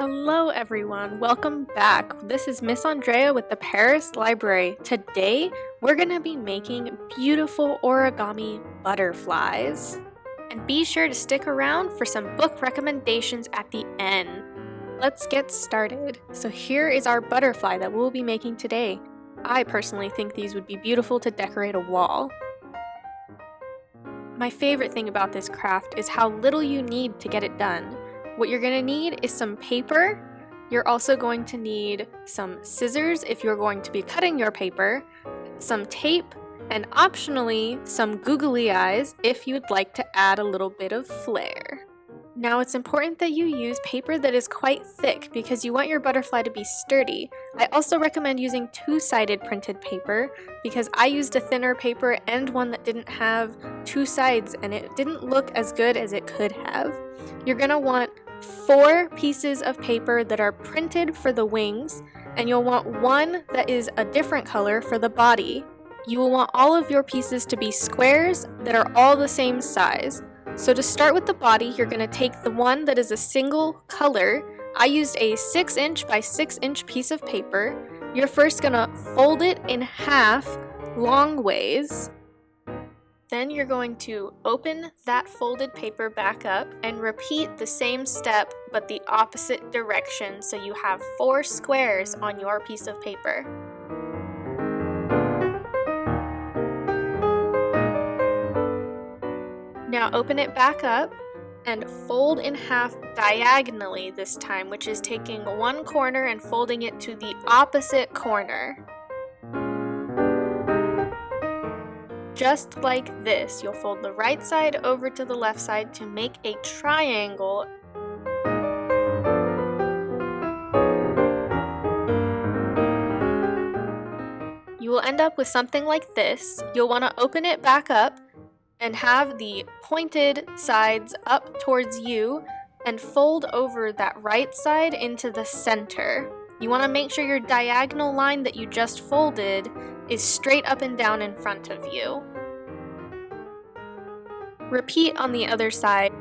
Hello everyone, welcome back. This is Miss Andrea with the Perris Library. Today, we're going to be making beautiful origami butterflies. And be sure to stick around for some book recommendations at the end. Let's get started. So here is our butterfly that we'll be making today. I personally think these would be beautiful to decorate a wall. My favorite thing about this craft is how little you need to get it done. What you're going to need is some paper. You're also going to need some scissors if you're going to be cutting your paper, some tape, and optionally some googly eyes if you'd like to add a little bit of flair. Now it's important that you use paper that is quite thick because you want your butterfly to be sturdy. I also recommend using two-sided printed paper because I used a thinner paper and one that didn't have two sides and it didn't look as good as it could have. You're going to want 4 pieces of paper that are printed for the wings, and you'll want one that is a different color for the body. You will want all of your pieces to be squares that are all the same size. So to start with the body, you're going to take the one that is a single color. I used a 6-inch by 6-inch piece of paper. You're first going to fold it in half long ways. Then you're going to open that folded paper back up and repeat the same step but the opposite direction, so you have 4 squares on your piece of paper. Now open it back up and fold in half diagonally this time, which is taking one corner and folding it to the opposite corner. Just like this, you'll fold the right side over to the left side to make a triangle. You will end up with something like this. You'll want to open it back up and have the pointed sides up towards you and fold over that right side into the center. You want to make sure your diagonal line that you just folded is straight up and down in front of you. Repeat on the other side.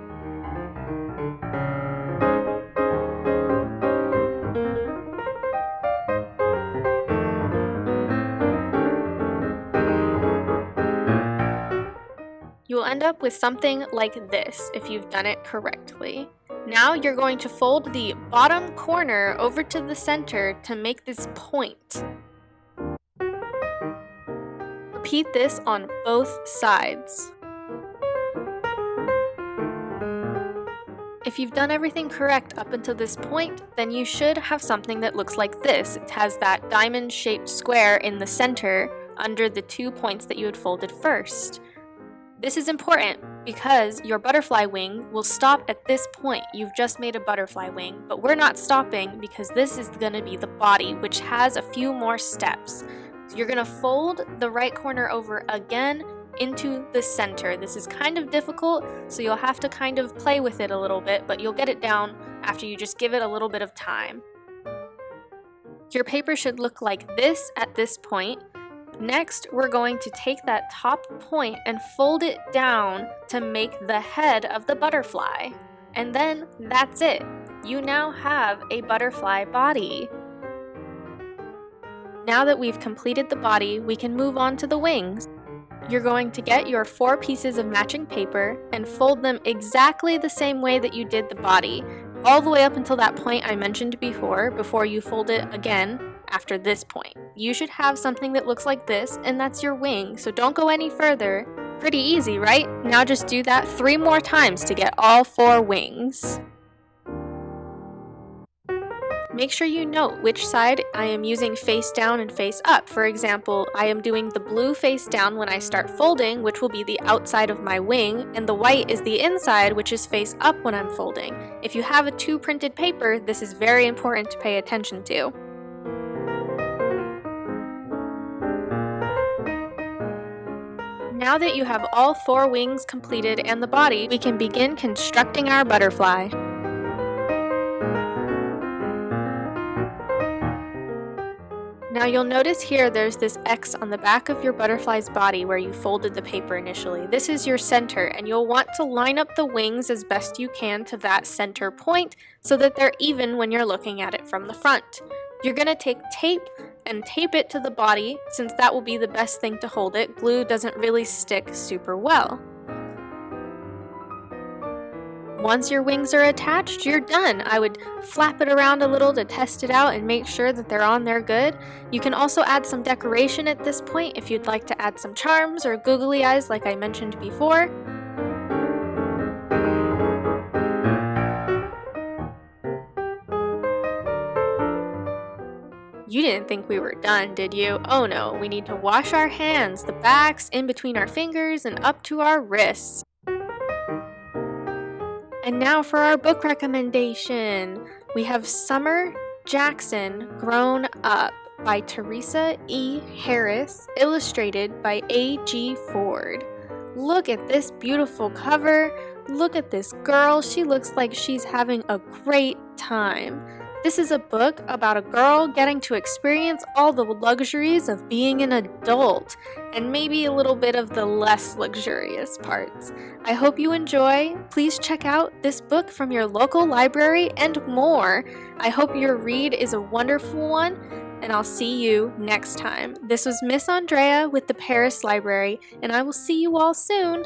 You will end up with something like this if you've done it correctly. Now you're going to fold the bottom corner over to the center to make this point. Repeat this on both sides. If you've done everything correct up until this point, then you should have something that looks like this. It has that diamond-shaped square in the center under the 2 points that you had folded first. This is important because your butterfly wing will stop at this point. You've just made a butterfly wing, but we're not stopping because this is going to be the body, which has a few more steps. So you're going to fold the right corner over again into the center. This is kind of difficult, so you'll have to kind of play with it a little bit, but you'll get it down after you just give it a little bit of time. Your paper should look like this at this point. Next, we're going to take that top point and fold it down to make the head of the butterfly. And then that's it. You now have a butterfly body. Now that we've completed the body, we can move on to the wings. You're going to get your 4 pieces of matching paper and fold them exactly the same way that you did the body, all the way up until that point I mentioned before you fold it again after this point. You should have something that looks like this, and that's your wing, so don't go any further. Pretty easy, right? Now just do that 3 more times to get all 4 wings. Make sure you note which side I am using face down and face up. For example, I am doing the blue face down when I start folding, which will be the outside of my wing, and the white is the inside, which is face up when I'm folding. If you have a 2 printed paper, this is very important to pay attention to. Now that you have all 4 wings completed and the body, we can begin constructing our butterfly. Now you'll notice here there's this X on the back of your butterfly's body where you folded the paper initially. This is your center, and you'll want to line up the wings as best you can to that center point so that they're even when you're looking at it from the front. You're going to take tape and tape it to the body, since that will be the best thing to hold it. Glue doesn't really stick super well. Once your wings are attached, you're done. I would flap it around a little to test it out and make sure that they're on there good. You can also add some decoration at this point if you'd like to add some charms or googly eyes like I mentioned before. You didn't think we were done, did you? Oh no, we need to wash our hands, the backs, in between our fingers, and up to our wrists. And now for our book recommendation. We have Summer Jackson Grown Up by Cesar E. Harris, illustrated by A.G. Ford. Look at this beautiful cover. Look at this girl. She looks like she's having a great time. This is a book about a girl getting to experience all the luxuries of being an adult, and maybe a little bit of the less luxurious parts. I hope you enjoy. Please check out this book from your local library and more. I hope your read is a wonderful one, and I'll see you next time. This was Miss Andrea with the Perris Library, and I will see you all soon.